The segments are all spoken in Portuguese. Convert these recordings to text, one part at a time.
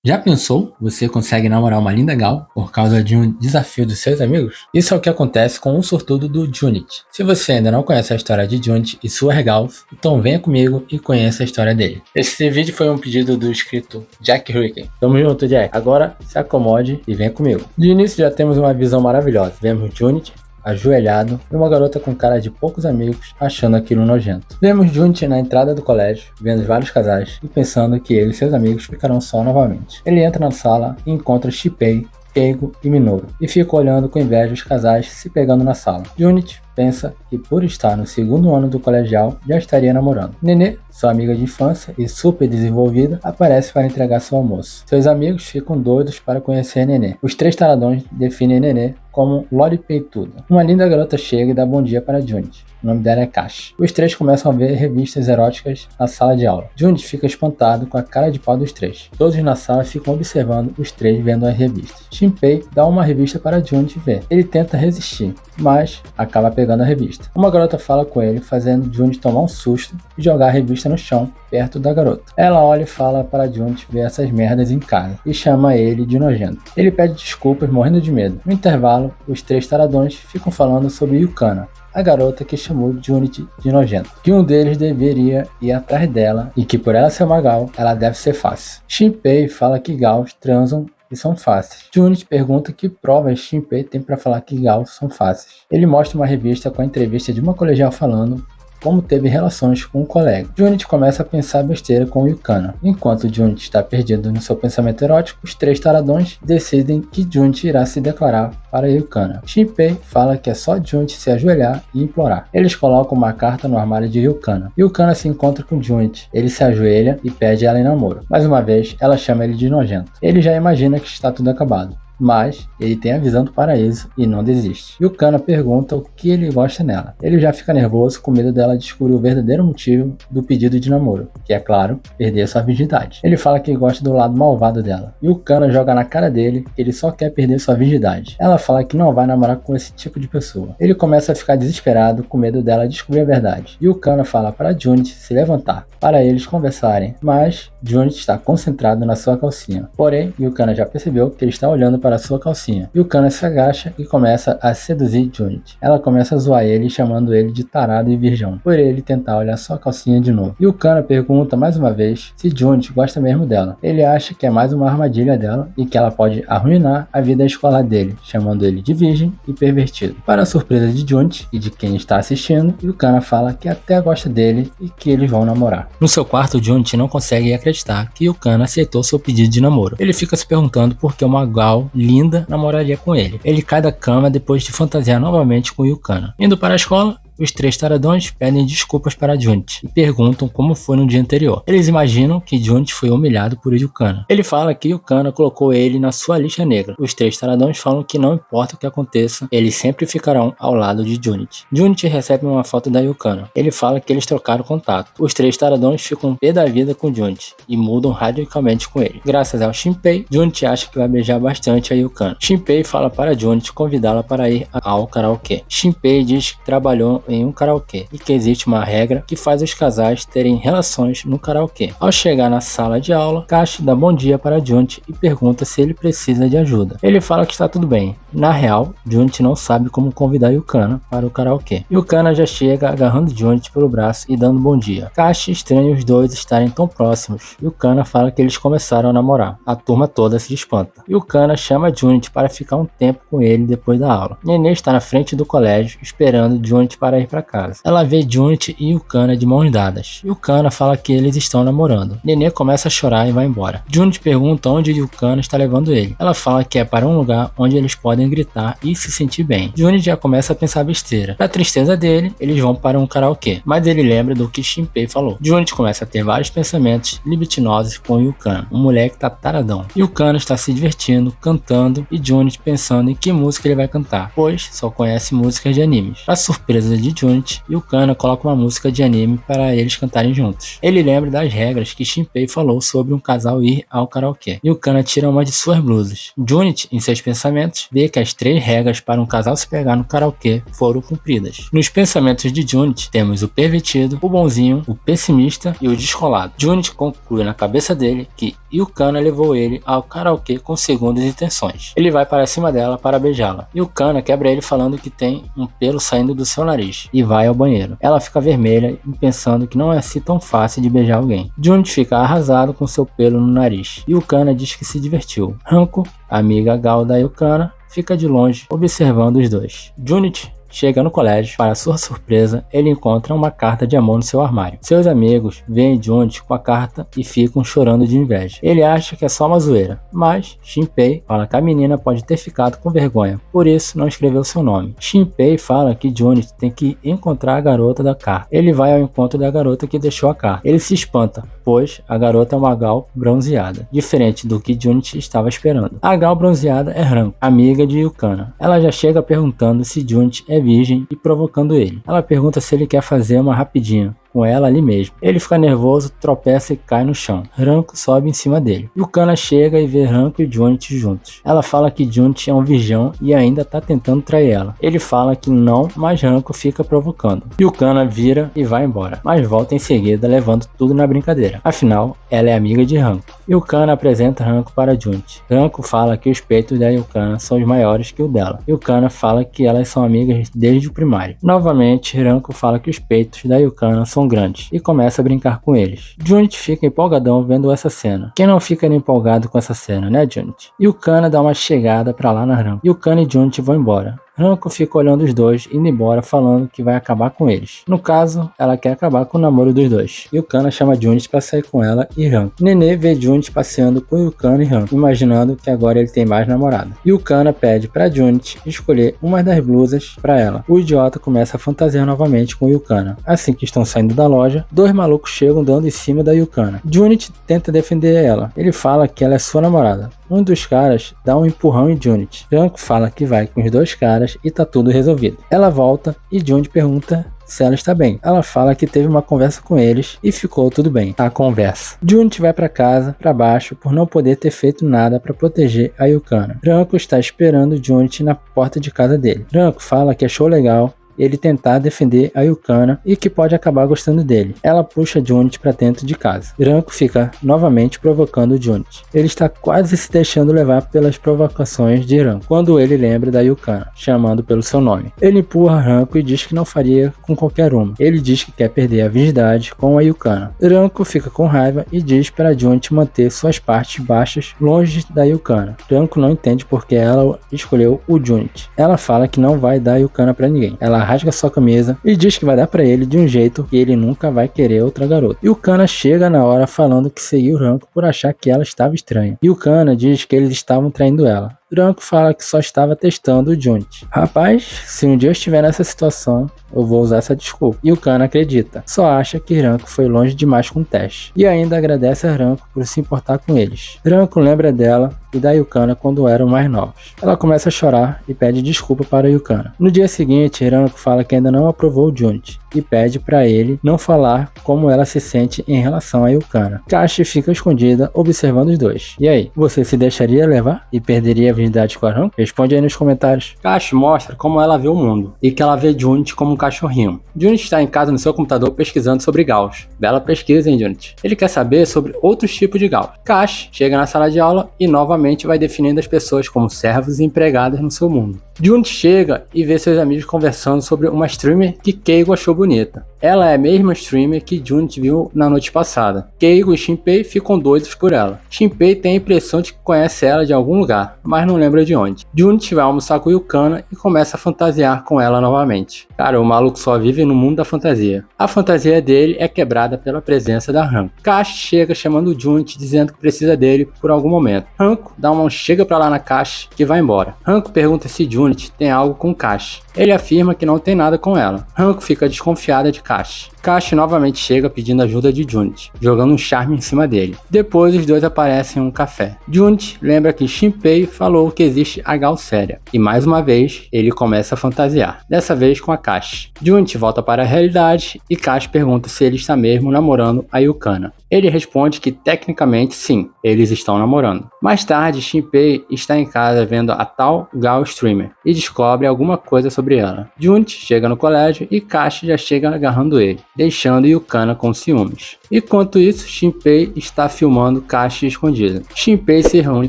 Já pensou? Você consegue namorar uma linda gal por causa de um desafio dos seus amigos? Isso é o que acontece com um sortudo do Junit. Se você ainda não conhece a história de Junit e suas gals, então venha comigo e conheça a história dele. Esse vídeo foi um pedido do inscrito Jack Ricken. Tamo junto, Jack. Agora se acomode e venha comigo. De início já temos uma visão maravilhosa. Vemos Junit ajoelhado e uma garota com cara de poucos amigos achando aquilo nojento. Vemos Junit na entrada do colégio, vendo vários casais e pensando que ele e seus amigos ficarão só novamente. Ele entra na sala e encontra Shinpei, Keigo e Minoru e fica olhando com inveja os casais se pegando na sala. Junit pensa que por estar no segundo ano do colegial já estaria namorando. Nenê, sua amiga de infância e super desenvolvida, aparece para entregar seu almoço. Seus amigos ficam doidos para conhecer Nenê. Os três taradões definem Nenê como loripeituda. Uma linda garota chega e dá bom dia para Junit. O nome dela é Kashi. Os três começam a ver revistas eróticas na sala de aula. Junit fica espantado com a cara de pau dos três. Todos na sala ficam observando os três vendo as revistas. Shinpei dá uma revista para Junit ver. Ele tenta resistir, mas acaba pegando a revista. Uma garota fala com ele, fazendo Junit tomar um susto e jogar a revista no chão, perto da garota. Ela olha e fala para Junit ver essas merdas em casa e chama ele de nojento. Ele pede desculpas, morrendo de medo. No intervalo, os três taradões ficam falando sobre Yukana, a garota que chamou Junit de nojento, que um deles deveria ir atrás dela e que por ela ser uma gal, ela deve ser fácil. Shinpei fala que gals transam e são fáceis. Junit pergunta que provas Shinpei tem para falar que gals são fáceis. Ele mostra uma revista com a entrevista de uma colegial falando como teve relações com um colega. Junit começa a pensar besteira com Yukana. Enquanto Junit está perdido no seu pensamento erótico, os três taradões decidem que Junit irá se declarar para Yukana. Shinpei fala que é só Junit se ajoelhar e implorar. Eles colocam uma carta no armário de Yukana. Yukana se encontra com Junit. Ele se ajoelha e pede ela em namoro. Mais uma vez, ela chama ele de nojento. Ele já imagina que está tudo acabado, mas ele tem a visão do paraíso e não desiste. Yukana pergunta o que ele gosta nela. Ele já fica nervoso com medo dela descobrir o verdadeiro motivo do pedido de namoro, que é claro, perder sua virgindade. Ele fala que gosta do lado malvado dela. Yukana joga na cara dele que ele só quer perder sua virgindade. Ela fala que não vai namorar com esse tipo de pessoa. Ele começa a ficar desesperado com medo dela descobrir a verdade. Yukana fala para Junit se levantar para eles conversarem, mas Junit está concentrado na sua calcinha. Porém, Yukana já percebeu que ele está olhando para sua calcinha. Yukana se agacha e começa a seduzir Junit. Ela começa a zoar ele, chamando ele de tarado e virgão, por ele tentar olhar sua calcinha de novo. Yukana pergunta mais uma vez se Junit gosta mesmo dela. Ele acha que é mais uma armadilha dela e que ela pode arruinar a vida escolar dele, chamando ele de virgem e pervertido. Para a surpresa de Junit e de quem está assistindo, Yukana fala que até gosta dele e que eles vão namorar. No seu quarto, Junit não consegue acreditar que Yukana aceitou seu pedido de namoro. Ele fica se perguntando por que uma gal linda namoraria com ele. Ele cai da cama depois de fantasiar novamente com Yukana. Indo para a escola, os três taradões pedem desculpas para Junit e perguntam como foi no dia anterior. Eles imaginam que Junit foi humilhado por Yukana. Ele fala que Yukana colocou ele na sua lista negra. Os três taradões falam que não importa o que aconteça, eles sempre ficarão ao lado de Junit. Junit recebe uma foto da Yukana. Ele fala que eles trocaram contato. Os três taradões ficam pé da vida com Junit e mudam radicalmente com ele. Graças ao Shinpei, Junit acha que vai beijar bastante a Yukana. Shinpei fala para Junit convidá-la para ir ao karaokê. Shinpei diz que trabalhou em um karaokê e que existe uma regra que faz os casais terem relações no karaokê. Ao chegar na sala de aula, Kashi dá bom dia para Junit e pergunta se ele precisa de ajuda. Ele fala que está tudo bem. Na real, Junit não sabe como convidar Yukana para o karaokê. Yukana já chega agarrando Junit pelo braço e dando bom dia. Kashi estranha os dois estarem tão próximos. Yukana fala que eles começaram a namorar. A turma toda se espanta. Yukana chama Junit para ficar um tempo com ele depois da aula. Nenê está na frente do colégio esperando Junit para ir para casa. Ela vê Junit e Yukana de mãos dadas. Yukana fala que eles estão namorando. Nenê começa a chorar e vai embora. Junit pergunta onde Yukana está levando ele. Ela fala que é para um lugar onde eles podem gritar e se sentir bem. Junit já começa a pensar besteira. Pra tristeza dele, eles vão para um karaokê, mas ele lembra do que Shinpei falou. Junit começa a ter vários pensamentos libidinosos com Yukana, um moleque tá taradão. Yukana está se divertindo, cantando, e Junit pensando em que música ele vai cantar, pois só conhece músicas de animes. Pra surpresa de Junit, Yukana coloca uma música de anime para eles cantarem juntos. Ele lembra das regras que Shinpei falou sobre um casal ir ao karaokê. Yukana tira uma de suas blusas. Junit, em seus pensamentos, vê que as 3 regras para um casal se pegar no karaokê foram cumpridas. Nos pensamentos de Junit, temos o pervertido, o bonzinho, o pessimista e o descolado. Junit conclui na cabeça dele que Yukana levou ele ao karaokê com segundas intenções. Ele vai para cima dela para beijá-la. Yukana quebra ele falando que tem um pelo saindo do seu nariz e vai ao banheiro. Ela fica vermelha e pensando que não é assim tão fácil de beijar alguém. Junit fica arrasado com seu pelo no nariz. Yukana diz que se divertiu. Hanko, amiga gal da Yukana, fica de longe observando os dois. Junit chega no colégio. Para sua surpresa, ele encontra uma carta de amor no seu armário. Seus amigos veem Junit com a carta e ficam chorando de inveja. Ele acha que é só uma zoeira, mas Shinpei fala que a menina pode ter ficado com vergonha, por isso não escreveu seu nome. Shinpei fala que Junit tem que encontrar a garota da carta. Ele vai ao encontro da garota que deixou a carta. Ele se espanta, pois a garota é uma gal bronzeada, diferente do que Junit estava esperando. A gal bronzeada é Ranko, amiga de Yukana. Ela já chega perguntando se Junit é virgem e provocando ele. Ela pergunta se ele quer fazer uma rapidinha com ela ali mesmo. Ele fica nervoso, tropeça e cai no chão. Ranko sobe em cima dele. Yukana chega e vê Ranko e Junit juntos. Ela fala que Junit é um virgão e ainda tá tentando trair ela. Ele fala que não, mas Ranko fica provocando. Yukana vira e vai embora, mas volta em seguida levando tudo na brincadeira. Afinal, ela é amiga de Ranko. Yukana apresenta Ranko para Junit. Ranko fala que os peitos da Yukana são os maiores que o dela. Yukana fala que elas são amigas desde o primário. Novamente, Ranko fala que os peitos da Yukana são grandes e começa a brincar com eles. Junit fica empolgadão vendo essa cena. Quem não fica empolgado com essa cena, né, Junit? Yukana dá uma chegada pra lá na Ranko. Yukana e Junit vão embora. Ranko fica olhando os dois, indo embora, falando que vai acabar com eles. No caso, ela quer acabar com o namoro dos dois. Yukana chama Junit pra sair com ela e Ranko. Nene vê Junit passeando com Yukana e Ranko, imaginando que agora ele tem mais namorada. Yukana pede pra Junit escolher uma das blusas pra ela. O idiota começa a fantasiar novamente com Yukana. Assim que estão saindo da loja, 2 malucos chegam dando em cima da Yukana. Junit tenta defender ela. Ele fala que ela é sua namorada. Um dos caras dá um empurrão em Junit. Ranko fala que vai com os 2 caras e tá tudo resolvido. Ela volta e Junit pergunta se ela está bem. Ela fala que teve uma conversa com eles e ficou tudo bem. A conversa. Junit vai para casa, para baixo, por não poder ter feito nada para proteger a Yukana. Ranko está esperando Junit na porta de casa dele. Ranko fala que achou legal ele tentar defender a Yukana e que pode acabar gostando dele. Ela puxa Junit pra dentro de casa. Ranko fica novamente provocando Junit. Ele está quase se deixando levar pelas provocações de Ranko, quando ele lembra da Yukana, chamando pelo seu nome. Ele empurra Ranko e diz que não faria com qualquer uma. Ele diz que quer perder a virgindade com a Yukana. Ranko fica com raiva e diz para Junit manter suas partes baixas longe da Yukana. Ranko não entende porque ela escolheu o Junit. Ela fala que não vai dar a Yukana pra ninguém. Ela rasga sua camisa e diz que vai dar pra ele de um jeito que ele nunca vai querer outra garota. Yukana chega na hora falando que seguiu Ranko por achar que ela estava estranha. Yukana diz que eles estavam traindo ela. Ranko fala que só estava testando o Junit. Rapaz, se um dia eu estiver nessa situação, eu vou usar essa desculpa. Yukana acredita. Só acha que Ranko foi longe demais com o teste. E ainda agradece a Ranko por se importar com eles. Ranko lembra dela e da Yukana quando eram mais novos. Ela começa a chorar e pede desculpa para Yukana. No dia seguinte, Ranko fala que ainda não aprovou o Junit e pede para ele não falar como ela se sente em relação a Yukana. Kashi fica escondida observando os dois. E aí, você se deixaria levar e perderia a virgindade com a Ranko? Responde aí nos comentários. Kashi mostra como ela vê o mundo e que ela vê Junit como um cachorrinho. Junit está em casa no seu computador pesquisando sobre Gauss. Bela pesquisa, hein, Junit? Ele quer saber sobre outros tipos de Gauss. Kashi chega na sala de aula e novamente vai definindo as pessoas como servos e empregadas no seu mundo. Junit chega e vê seus amigos conversando sobre uma streamer que Keigo achou bonita. Ela é a mesma streamer que Junit viu na noite passada. Keigo e Shinpei ficam doidos por ela. Shinpei tem a impressão de que conhece ela de algum lugar, mas não lembra de onde. Junit vai almoçar com Yukana e começa a fantasiar com ela novamente. Cara, o maluco só vive no mundo da fantasia. A fantasia dele é quebrada pela presença da Ranko. Kashi chega chamando Junit dizendo que precisa dele por algum momento. Ranko dá uma chega pra lá na Kashi que vai embora. Ranko pergunta se Junit tem algo com Kashi. Ele afirma que não tem nada com ela. Hanko fica desconfiada de Kashi. Kashi novamente chega pedindo ajuda de Junichi, jogando um charme em cima dele. Depois os dois aparecem em um café. Junichi lembra que Shinpei falou que existe a Gal séria, e mais uma vez ele começa a fantasiar, dessa vez com a Kashi. Junichi volta para a realidade e Kashi pergunta se ele está mesmo namorando a Yukana. Ele responde que tecnicamente sim, eles estão namorando. Mais tarde, Shinpei está em casa vendo a tal Gal streamer e descobre alguma coisa sobre ela. Junichi chega no colégio e Kashi já chega agarrando ele, deixando Yukana com ciúmes. Enquanto isso, Shinpei está filmando Kashi escondido. Shinpei se reúne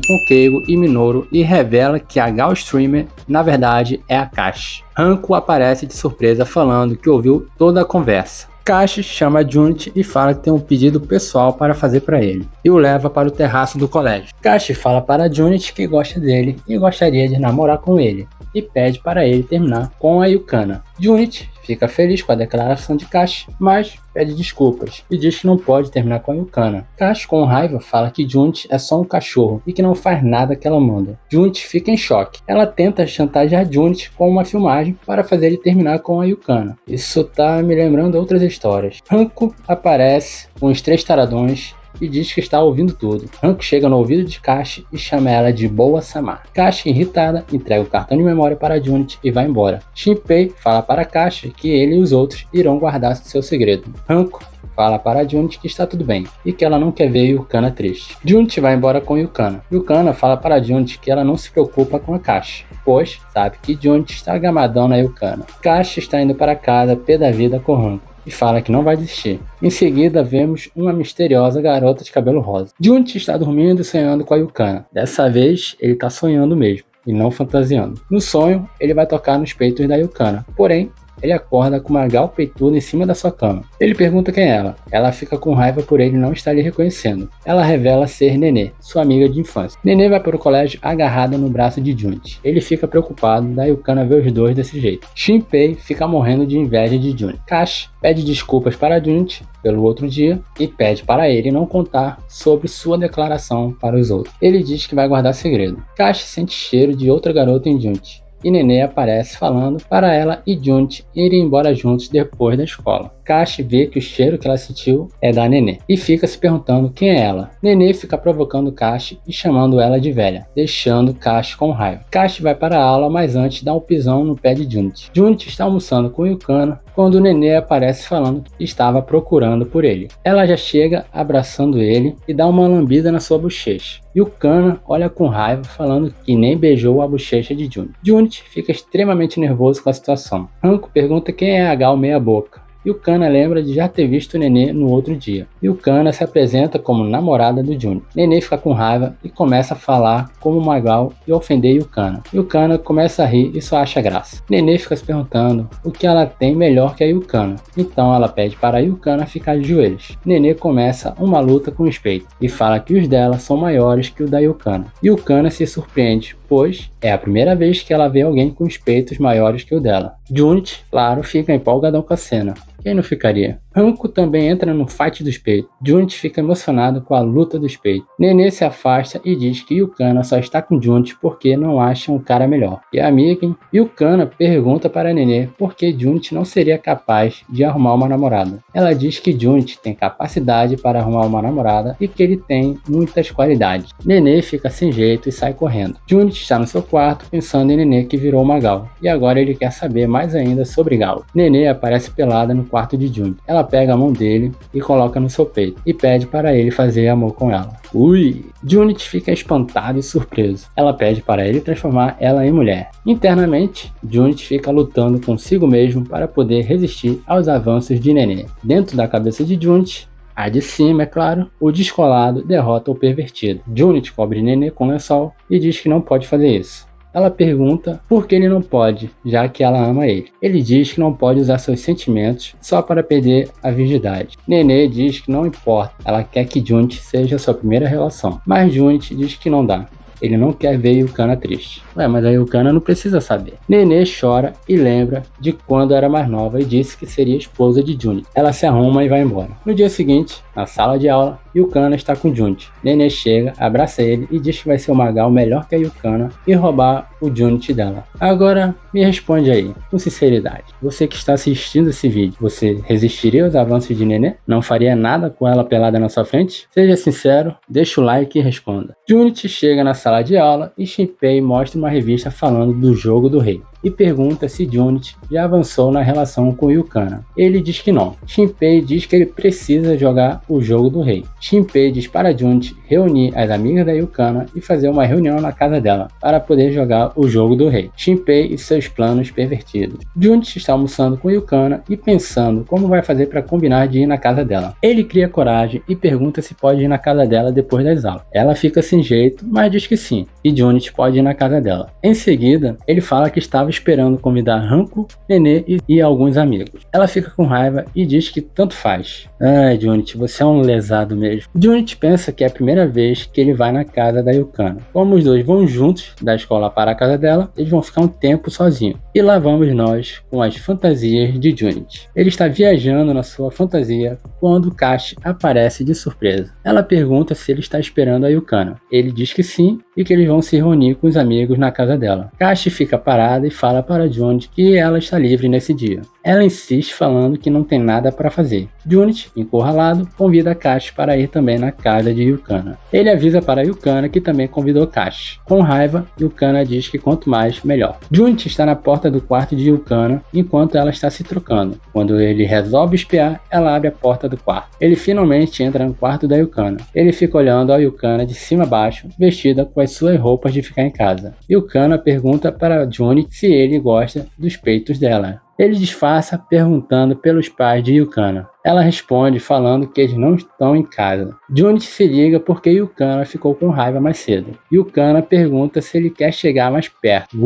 com Keigo e Minoru e revela que a Gal streamer na verdade é a Kashi. Hanko aparece de surpresa falando que ouviu toda a conversa. Kashi chama Junichi e fala que tem um pedido pessoal para fazer para ele, e o leva para o terraço do colégio. Kashi fala para Junichi que gosta dele e gostaria de namorar com ele, e pede para ele terminar com a Yukana. Junichi fica feliz com a declaração de Kashi, mas pede desculpas e diz que não pode terminar com a Yukana. Kashi, com raiva, fala que Junichi é só um cachorro e que não faz nada que ela manda. Junichi fica em choque. Ela tenta chantagear Junichi com uma filmagem para fazer ele terminar com a Yukana. Isso tá me lembrando outras histórias. Hanko aparece com os 3 taradões e diz que está ouvindo tudo. Hanko chega no ouvido de Kashi e chama ela de Boa-sama. Kashi, irritada, entrega o cartão de memória para Junichi e vai embora. Shinpei fala para Kashi que ele e os outros irão guardar seu segredo. Hanko fala para Junichi que está tudo bem e que ela não quer ver Yukana triste. Junichi vai embora com Yukana. Yukana fala para Junichi que ela não se preocupa com a Kashi, pois sabe que Junichi está gamadão na Yukana. Kashi está indo para casa pé da vida com Hanko e fala que não vai desistir. Em seguida, vemos uma misteriosa garota de cabelo rosa. Junichi está dormindo e sonhando com a Yukana. Dessa vez, ele está sonhando mesmo, e não fantasiando. No sonho, ele vai tocar nos peitos da Yukana. Porém, ele acorda com uma Gal peituda em cima da sua cama. Ele pergunta quem é ela. Ela fica com raiva por ele não estar lhe reconhecendo. Ela revela ser Nenê, sua amiga de infância. Nenê vai para o colégio agarrada no braço de Junichi. Ele fica preocupado da Yukana ver os dois desse jeito. Shinpei fica morrendo de inveja de Junichi. Kashi pede desculpas para Junichi pelo outro dia e pede para ele não contar sobre sua declaração para os outros. Ele diz que vai guardar segredo. Kashi sente cheiro de outra garota em Junichi e Nenê aparece falando para ela e Junichi irem embora juntos depois da escola. Kashi vê que o cheiro que ela sentiu é da Nenê e fica se perguntando quem é ela. Nenê fica provocando Kashi e chamando ela de velha, deixando Kashi com raiva. Kashi vai para a aula, mas antes dá um pisão no pé de Junichi. Junichi está almoçando com Yukana quando Nenê aparece falando que estava procurando por ele. Ela já chega abraçando ele e dá uma lambida na sua bochecha. Yukana olha com raiva, falando que nem beijou a bochecha de Junichi. Junichi fica extremamente nervoso com a situação. Hanko pergunta quem é a Gal meia boca. Yukana lembra de já ter visto Nenê no outro dia. Yukana se apresenta como namorada do Junichi. Nenê fica com raiva e começa a falar como uma Gal e ofender Yukana. Yukana começa a rir e só acha graça. Nenê fica se perguntando o que ela tem melhor que a Yukana. Então ela pede para a Yukana ficar de joelhos. Nenê começa uma luta com os peitos e fala que os dela são maiores que o da Yukana. Yukana se surpreende, pois é a primeira vez que ela vê alguém com os peitos maiores que o dela. Junichi, claro, fica empolgadão com a cena. Quem não ficaria? Hanko também entra no fight dos peitos. Junichi fica emocionado com a luta dos peitos. Nenê se afasta e diz que Yukana só está com Junichi porque não acha um cara melhor. E a amiga Yukana pergunta para Nenê por que Junichi não seria capaz de arrumar uma namorada. Ela diz que Junichi tem capacidade para arrumar uma namorada e que ele tem muitas qualidades. Nenê fica sem jeito e sai correndo. Junichi está no seu quarto pensando em Nenê que virou uma Gal. E agora ele quer saber mais ainda sobre Gal. Nenê aparece pelada no quarto de Junichi. Ela pega a mão dele e coloca no seu peito e pede para ele fazer amor com ela. Ui! Junichi fica espantado e surpreso. Ela pede para ele transformar ela em mulher. Internamente, Junichi fica lutando consigo mesmo para poder resistir aos avanços de Nenê. Dentro da cabeça de Junichi, a de cima, é claro, o descolado derrota o pervertido. Junichi cobre Nenê com lençol e diz que não pode fazer isso. Ela pergunta por que ele não pode, já que ela ama ele. Ele diz que não pode usar seus sentimentos só para perder a virgindade. Nenê diz que não importa, ela quer que Junichi seja sua primeira relação. Mas Junichi diz que não dá. Ele não quer ver Yukana triste. Mas a Yukana não precisa saber. Nenê chora e lembra de quando era mais nova e disse que seria esposa de Junichi. Ela se arruma e vai embora. No dia seguinte, Na sala de aula, Yukana está com Junit. Nenê chega, abraça ele e diz que vai ser uma Gal melhor que a Yukana e roubar o Junit dela. Agora, me responde aí, com sinceridade. Você que está assistindo esse vídeo, você resistiria aos avanços de Nenê? Não faria nada com ela pelada na sua frente? Seja sincero, deixa o like e responda. Junit chega na sala de aula e Shinpei mostra uma revista falando do jogo do rei e pergunta se Junit já avançou na relação com Yukana. Ele diz que não. Shinpei diz que ele precisa jogar o jogo do rei. Shinpei diz para Junit reunir as amigas da Yukana e fazer uma reunião na casa dela para poder jogar o jogo do rei. Shinpei e seus planos pervertidos. Junit está almoçando com Yukana e pensando como vai fazer para combinar de ir na casa dela. Ele cria coragem e pergunta se pode ir na casa dela depois das aulas. Ela fica sem jeito, mas diz que sim, e Junit pode ir na casa dela. Em seguida, ele fala que estava esperando convidar Hanko, Nenê e alguns amigos. Ela fica com raiva e diz que tanto faz. Ai, Junit, você é um lesado mesmo. Junit pensa que é a primeira vez que ele vai na casa da Yukana. Como os dois vão juntos da escola para a casa dela, eles vão ficar um tempo sozinhos. E lá vamos nós com as fantasias de Junit. Ele está viajando na sua fantasia quando Kashi aparece de surpresa. Ela pergunta se ele está esperando a Yukana. Ele diz que sim e que eles vão se reunir com os amigos na casa dela. Kashi fica parada e fala para Junit que ela está livre nesse dia. Ela insiste falando que não tem nada para fazer. Junit, encurralado, convida Kashi para ir também na casa de Yukana. Ele avisa para Yukana que também convidou Kashi. Com raiva, Yukana diz que quanto mais, melhor. Junit está na porta do quarto de Yukana enquanto ela está se trocando. Quando ele resolve espiar, ela abre a porta do quarto. Ele finalmente entra no quarto da Yukana. Ele fica olhando a Yukana de cima a baixo, vestida com as suas roupas de ficar em casa. Yukana pergunta para Junit se ele gosta dos peitos dela. Ele disfarça perguntando pelos pais de Yukana. Ela responde falando que eles não estão em casa. Junit se liga porque Yukana ficou com raiva mais cedo. Yukana pergunta se ele quer chegar mais perto.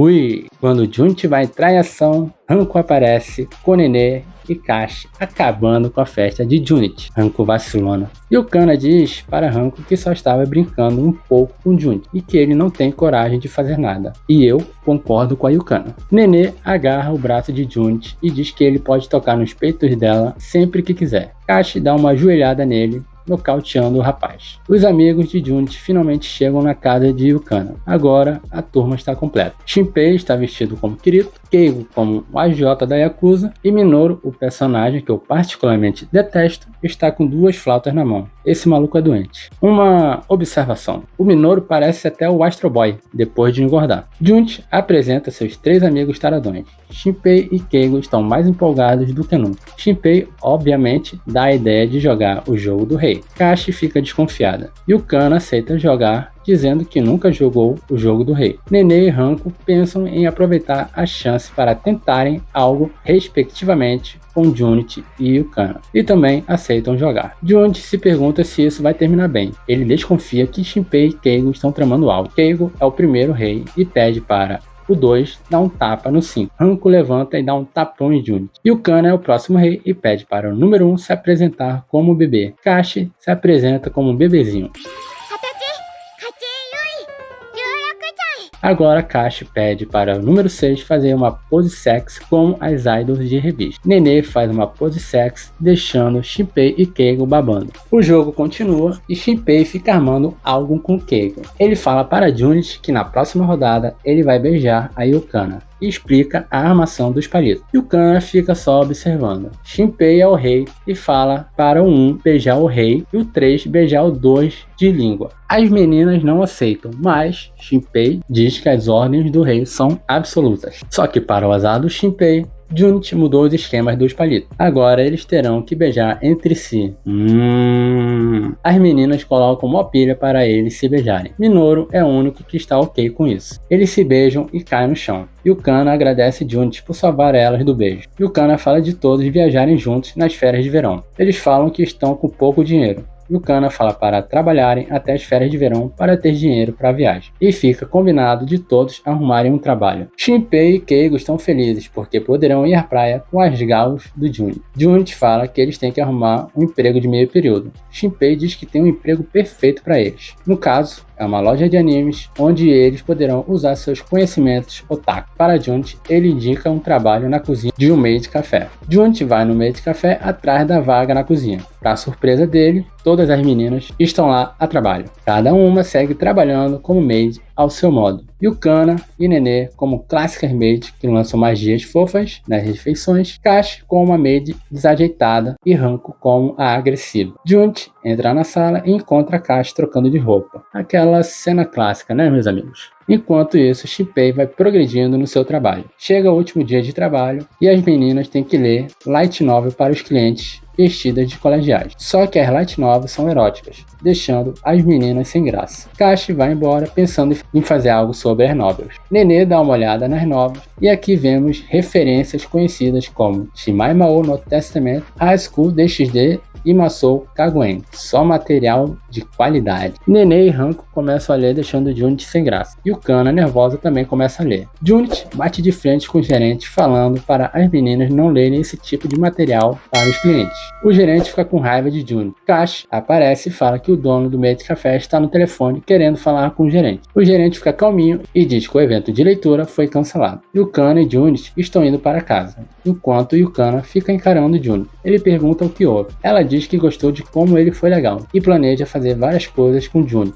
Quando Junit vai entrar em ação, Hanko aparece com Nenê e Kashi, acabando com a festa de Junit. Hanko vacilona. Yukana diz para Hanko que só estava brincando um pouco com Junit e que ele não tem coragem de fazer nada. E eu concordo com a Yukana. Nenê agarra o braço de Junit e diz que ele pode tocar nos peitos dela sempre que quiser. Kashi dá uma joelhada nele, nocauteando o rapaz. Os amigos de Junit finalmente chegam na casa de Yukana. Agora a turma está completa. Shinpei está vestido como Kirito, Keigo como o agiota da Yakuza e Minoru, o personagem que eu particularmente detesto, está com 2 flautas na mão. Esse maluco é doente. Uma observação. O Minoru parece até o Astro Boy, depois de engordar. Junit apresenta seus 3 amigos taradões. Shinpei e Keigo estão mais empolgados do que nunca. Shinpei, obviamente, dá a ideia de jogar o jogo do rei. Kashi fica desconfiada. Yukana aceita jogar, dizendo que nunca jogou o jogo do rei. Nenê e Hanko pensam em aproveitar a chance para tentarem algo, respectivamente, com Junit e Yukana, e também aceitam jogar. Junit se pergunta se isso vai terminar bem. Ele desconfia que Shinpei e Keigo estão tramando algo. Keigo é o primeiro rei e pede para o 2 dá um tapa no 5. Hanko levanta e dá um tapão em Junit. Yukana é o próximo rei e pede para o número 1 se apresentar como bebê. Kashi se apresenta como um bebezinho. Agora Kashi pede para o número 6 fazer uma pose sexy como as idols de revista. Nenê faz uma pose sexy, deixando Shinpei e Keigo babando. O jogo continua e Shinpei fica armando algo com Keigo. Ele fala para Junit que na próxima rodada ele vai beijar a Yukana e explica a armação dos palitos. Yukana fica só observando. Shinpei é o rei e fala para o 1 beijar o rei e o 3 beijar o 2 de língua. As meninas não aceitam, mas Shinpei diz que as ordens do rei são absolutas. Só que para o azar do Shinpei, Junit mudou os esquemas dos palitos. Agora eles terão que beijar entre si. As meninas colocam uma pilha para eles se beijarem. Minoru é o único que está ok com isso. Eles se beijam e caem no chão. Yukana agradece Junit por salvar elas do beijo. Yukana fala de todos viajarem juntos nas férias de verão. Eles falam que estão com pouco dinheiro. Yukana fala para trabalharem até as férias de verão para ter dinheiro para a viagem. E fica combinado de todos arrumarem um trabalho. Shinpei e Keigo estão felizes porque poderão ir à praia com as galos do Junit. Junit fala que eles têm que arrumar um emprego de meio período. Shinpei diz que tem um emprego perfeito para eles. No caso, é uma loja de animes onde eles poderão usar seus conhecimentos otaku. Para Junichi, ele indica um trabalho na cozinha de um maid café. Junichi vai no maid café atrás da vaga na cozinha. Para surpresa dele, todas as meninas estão lá a trabalho. Cada uma segue trabalhando como maid ao seu modo. Yukana e Nenê como clássicas maids que lançam magias fofas nas refeições, Kashi como uma maid desajeitada e Hanko como a agressiva. Junichi entra na sala e encontra Kashi trocando de roupa. Aquela cena clássica, né, meus amigos? Enquanto isso, Shinpei vai progredindo no seu trabalho. Chega o último dia de trabalho e as meninas têm que ler light novel para os clientes vestidas de colegiais. Só que as light novels são eróticas, deixando as meninas sem graça. Kashi vai embora pensando em fazer algo sobre as novels. Nenê dá uma olhada nas novels e aqui vemos referências conhecidas como Shimaimao no Testament, High School DxD e Masou Kaguen. Só material de qualidade. Nenê e Hanko começam a ler deixando Junichi sem graça. Yukana, nervosa, também começa a ler. Junichi bate de frente com o gerente falando para as meninas não lerem esse tipo de material para os clientes. O gerente fica com raiva de Junichi. Kashi aparece e fala que o dono do Maid Café está no telefone querendo falar com o gerente. O gerente fica calminho e diz que o evento de leitura foi cancelado. Yukana e Junichi estão indo para casa, enquanto Yukana fica encarando Junichi. Ele pergunta o que houve. Ela diz que gostou de como ele foi legal e planeja fazer várias coisas com Junichi.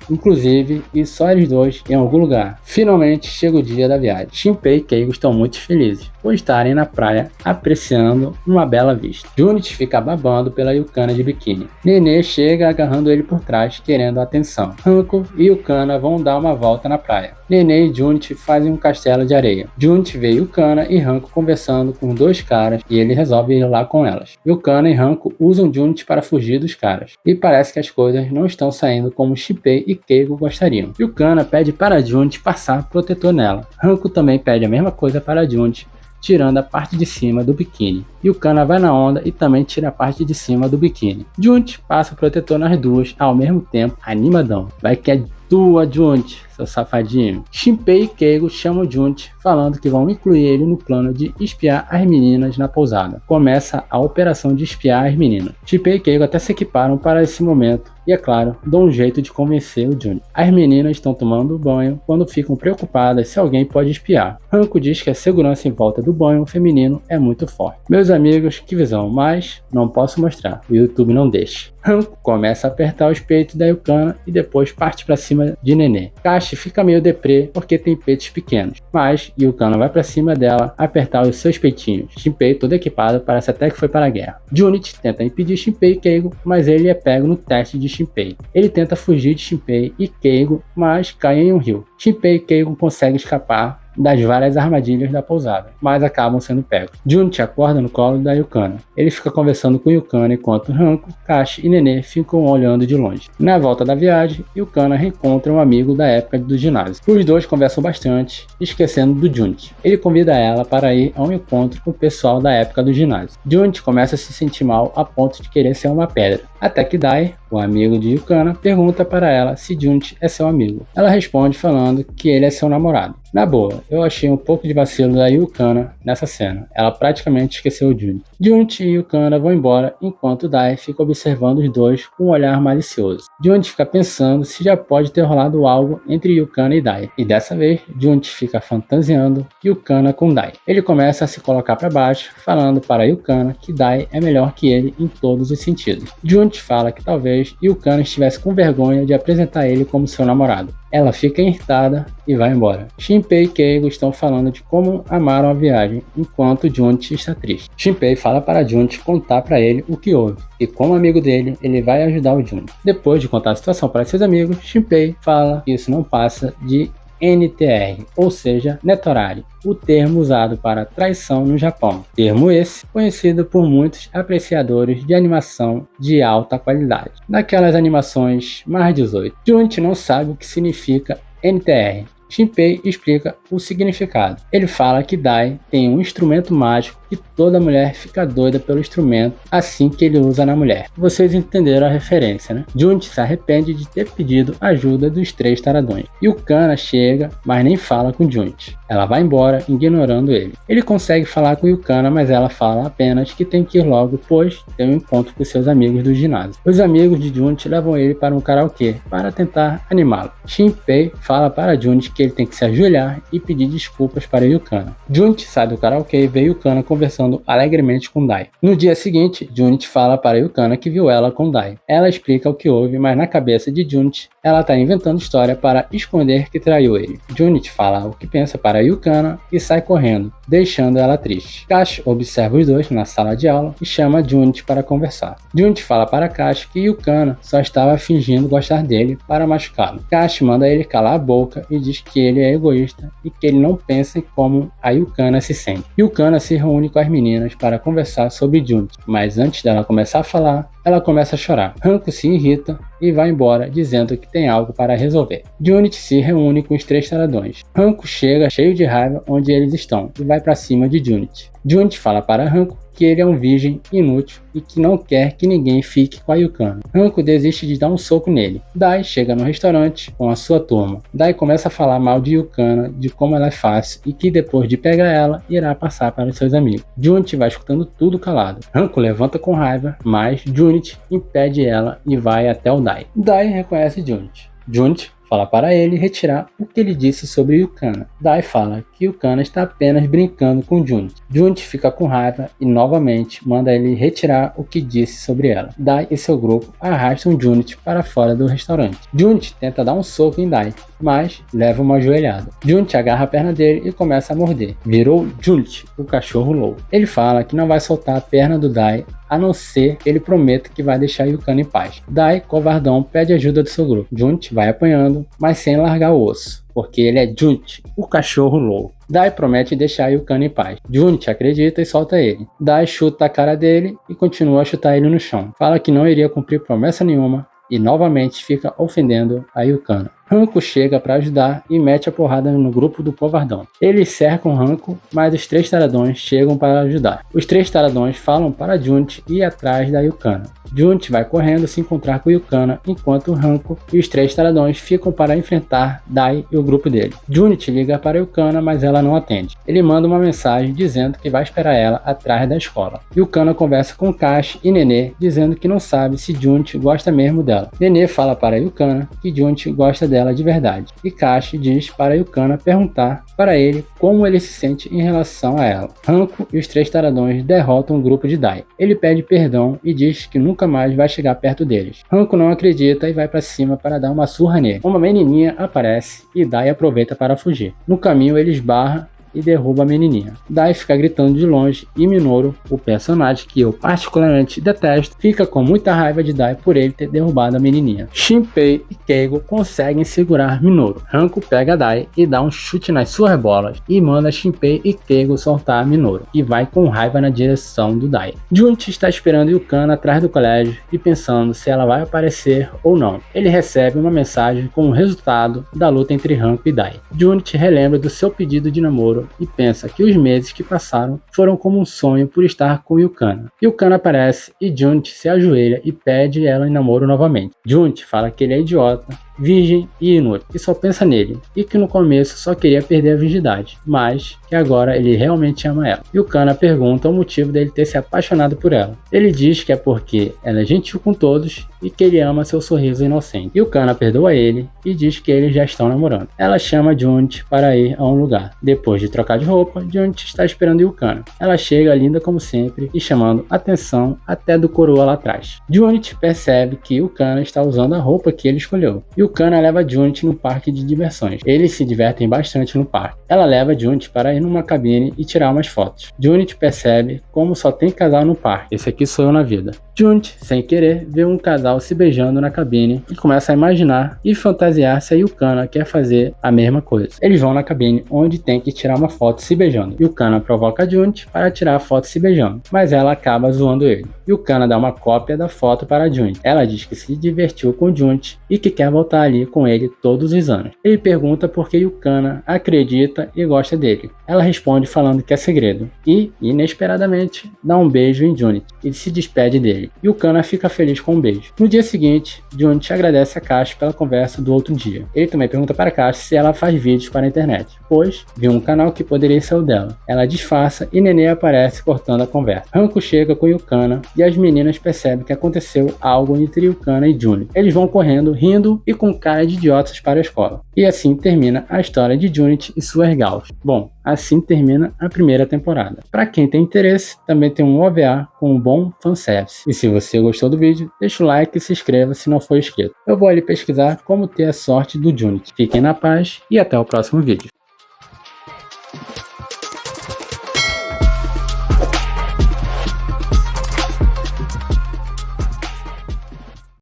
Inclusive, ir só eles dois em algum lugar. Finalmente chega o dia da viagem. Shinpei e Keigo estão muito felizes por estarem na praia apreciando uma bela vista. Junichi fica babando pela Yukana de biquíni. Nenê chega agarrando ele por trás, querendo atenção. Hanko e Yukana vão dar uma volta na praia. Nenê e Junichi fazem um castelo de areia. Junichi vê Yukana e Hanko conversando com dois caras e ele resolve ir lá com elas. Yukana e Hanko usam Junichi para fugir dos caras. E parece que as coisas não estão saindo como Shinpei e Keigo gostariam. Yukana pede para Junichi passar protetor nela. Hanko também pede a mesma coisa para Junichi, tirando a parte de cima do biquíni. Yukana vai na onda e também tira a parte de cima do biquíni. Junichi passa o protetor nas duas ao mesmo tempo, animadão. Vai que é tua, Junichi, seu safadinho. Shinpei e Keigo chamam Junichi, falando que vão incluir ele no plano de espiar as meninas na pousada. Começa a operação de espiar as meninas. Shinpei e Keigo até se equiparam para esse momento e, é claro, dão um jeito de convencer o Junichi. As meninas estão tomando banho quando ficam preocupadas se alguém pode espiar. Hanko diz que a segurança em volta do banho feminino é muito forte. Meus amigos, que visão, mas não posso mostrar, o YouTube não deixa. Hanko começa a apertar os peitos da Yukana e depois parte para cima de Nenê. Kashi fica meio deprê porque tem peitos pequenos, mas Yukana vai para cima dela apertar os seus peitinhos. Shinpei, todo equipado, parece até que foi para a guerra. Junichi tenta impedir Shinpei e Keigo, mas ele é pego no teste de Shinpei. Ele tenta fugir de Shinpei e Keigo, mas cai em um rio. Shinpei e Keigo conseguem escapar das várias armadilhas da pousada, mas acabam sendo pegos. Junichi acorda no colo da Yukana. Ele fica conversando com Yukana enquanto Hanko, Kashi e Nenê ficam olhando de longe. Na volta da viagem, Yukana reencontra um amigo da época do ginásio. Os dois conversam bastante, esquecendo do Junichi. Ele convida ela para ir a um encontro com o pessoal da época do ginásio. Junichi começa a se sentir mal a ponto de querer ser uma pedra, até que Dai, o amigo de Yukana, pergunta para ela se Junichi é seu amigo. Ela responde falando que ele é seu namorado. Na boa, eu achei um pouco de vacilo da Yukana nessa cena. Ela praticamente esqueceu o Junichi. Junichi e Yukana vão embora, enquanto Dai fica observando os dois com um olhar malicioso. Junichi fica pensando se já pode ter rolado algo entre Yukana e Dai. E dessa vez, Junichi fica fantasiando Yukana com Dai. Ele começa a se colocar para baixo, falando para Yukana que Dai é melhor que ele em todos os sentidos. Junichi fala que talvez Yukana estivesse com vergonha de apresentar ele como seu namorado. Ela fica irritada e vai embora. Shinpei e Keigo estão falando de como amaram a viagem, enquanto Junichi está triste. Shinpei fala para Junichi contar para ele o que houve, e como amigo dele, ele vai ajudar o Junichi. Depois de contar a situação para seus amigos, Shinpei fala que isso não passa de NTR, ou seja, Netorari, o termo usado para traição no Japão. Termo esse conhecido por muitos apreciadores de animação de alta qualidade. Naquelas animações mais 18, Junichi não sabe o que significa NTR. Shinpei explica o significado. Ele fala que Dai tem um instrumento mágico que toda mulher fica doida pelo instrumento assim que ele usa na mulher. Vocês entenderam a referência, né? Junit se arrepende de ter pedido ajuda dos 3 taradões. Yukana chega, mas nem fala com Junit. Ela vai embora, ignorando ele. Ele consegue falar com Yukana, mas ela fala apenas que tem que ir logo, pois tem um encontro com seus amigos do ginásio. Os amigos de Junit levam ele para um karaokê para tentar animá-lo. Shinpei fala para Junit que ele tem que se ajoelhar e pedir desculpas para Yukana. Junit sai do karaokê e vê Yukana conversando alegremente com Dai. No dia seguinte, Junit fala para Yukana que viu ela com Dai. Ela explica o que houve, mas na cabeça de Junit, ela está inventando história para esconder que traiu ele. Junit fala o que pensa para Yukana e sai correndo, deixando ela triste. Kashi observa os dois na sala de aula e chama Junit para conversar. Junit fala para Kashi que Yukana só estava fingindo gostar dele para machucá-lo. Kashi manda ele calar a boca e diz que ele é egoísta e que ele não pensa em como a Yukana se sente. Yukana se reúne com as meninas para conversar sobre Junit, mas antes dela começar a falar, ela começa a chorar. Hanko se irrita e vai embora, dizendo que tem algo para resolver. Junit se reúne com os 3 taradões. Hanko chega cheio de raiva onde eles estão e vai para cima de Junit. Junit fala para Hanko que ele é um virgem inútil e que não quer que ninguém fique com a Yukana. Hanko desiste de dar um soco nele. Dai chega no restaurante com a sua turma. Dai começa a falar mal de Yukana, de como ela é fácil e que depois de pegar ela, irá passar para os seus amigos. Junit vai escutando tudo calado. Hanko levanta com raiva, mas Junit impede ela e vai até o Dai. Dai reconhece Junit. Junit fala para ele retirar o que ele disse sobre Yukana. Dai fala que Yukana está apenas brincando com Junit. Junit fica com raiva e novamente manda ele retirar o que disse sobre ela. Dai e seu grupo arrastam Junit para fora do restaurante. Junit tenta dar um soco em Dai, mas leva uma joelhada. Junit agarra a perna dele e começa a morder. Virou Junit, o cachorro louco. Ele fala que não vai soltar a perna do Dai a não ser que ele prometa que vai deixar Yukana em paz. Dai, covardão, pede ajuda do seu grupo. Junit vai apanhando, mas sem largar o osso, porque ele é Junit, o cachorro louco. Dai promete deixar Yukana em paz. Junit acredita e solta ele. Dai chuta a cara dele e continua a chutar ele no chão. Fala que não iria cumprir promessa nenhuma e novamente fica ofendendo a Yukana. Hanko chega para ajudar e mete a porrada no grupo do covardão. Eles cercam Hanko, mas os 3 taradões chegam para ajudar. Os 3 taradões falam para Junit ir atrás da Yukana. Junit vai correndo se encontrar com Yukana, enquanto Hanko e os 3 taradões ficam para enfrentar Dai e o grupo dele. Junit liga para Yukana, mas ela não atende. Ele manda uma mensagem dizendo que vai esperar ela atrás da escola. Yukana conversa com Kashi e Nenê, dizendo que não sabe se Junit gosta mesmo dela. Nenê fala para Yukana que Junit gosta dela de verdade, e Kashi diz para Yukana perguntar para ele como ele se sente em relação a ela. Hanko e os 3 taradões derrotam o grupo de Dai. Ele pede perdão e diz que nunca mais vai chegar perto deles. Hanko não acredita e vai para cima para dar uma surra nele. Uma menininha aparece e Dai aproveita para fugir. No caminho ele esbarra e derruba a menininha. Dai fica gritando de longe e Minoru, o personagem que eu particularmente detesto, fica com muita raiva de Dai por ele ter derrubado a menininha. Shinpei e Keigo conseguem segurar Minoru. Hanko pega Dai e dá um chute nas suas bolas e manda Shinpei e Keigo soltar Minoru, e vai com raiva na direção do Dai. Junit está esperando Yukana atrás do colégio e pensando se ela vai aparecer ou não. Ele recebe uma mensagem com o resultado da luta entre Hanko e Dai. Junit relembra do seu pedido de namoro e pensa que os meses que passaram foram como um sonho por estar com Yukana. Yukana aparece e Junit se ajoelha e pede ela em namoro novamente. Junit fala que ele é idiota, virgem e inútil, e só pensa nele, e que no começo só queria perder a virgindade, mas que agora ele realmente ama ela. Yukana pergunta o motivo dele ter se apaixonado por ela. Ele diz que é porque ela é gentil com todos e que ele ama seu sorriso inocente. Yukana perdoa ele e diz que eles já estão namorando. Ela chama Junit para ir a um lugar. Depois de trocar de roupa, Junit está esperando Yukana. Ela chega linda como sempre e chamando atenção até do coroa lá atrás. Junit percebe que Yukana está usando a roupa que ele escolheu. Yukana leva Junit no parque de diversões. Eles se divertem bastante no parque. Ela leva Junit para ir numa cabine e tirar umas fotos. Junit percebe como só tem casal no parque. Esse aqui sou eu na vida. Junit, sem querer, vê um casal se beijando na cabine e começa a imaginar e fantasiar se a Yukana quer fazer a mesma coisa. Eles vão na cabine onde tem que tirar uma foto se beijando. Yukana provoca Junit para tirar a foto se beijando, mas ela acaba zoando ele. Yukana dá uma cópia da foto para Junit. Ela diz que se divertiu com Junit e que quer voltar ali com ele todos os anos. Ele pergunta por que Yukana acredita e gosta dele. ela responde falando que é segredo e, inesperadamente, dá um beijo em Junit e se despede dele. E o Kana fica feliz com o beijo. No dia seguinte, Junit agradece a Kashi pela conversa do outro dia. Ele também pergunta para Kashi se ela faz vídeos para a internet, pois viu um canal que poderia ser o dela. Ela disfarça e Nenê aparece cortando a conversa. Hanko chega com Yukana e as meninas percebem que aconteceu algo entre Yukana e Junit. Eles vão correndo, rindo e com cara de idiotas para a escola. E assim termina a história de Junit e sua Gals. Bom, assim termina a primeira temporada. Para quem tem interesse, também tem um OVA com um bom fanservice. E se você gostou do vídeo, deixa o like e se inscreva se não for inscrito. Eu vou ali pesquisar como ter a sorte do Junit. Fiquem na paz e até o próximo vídeo.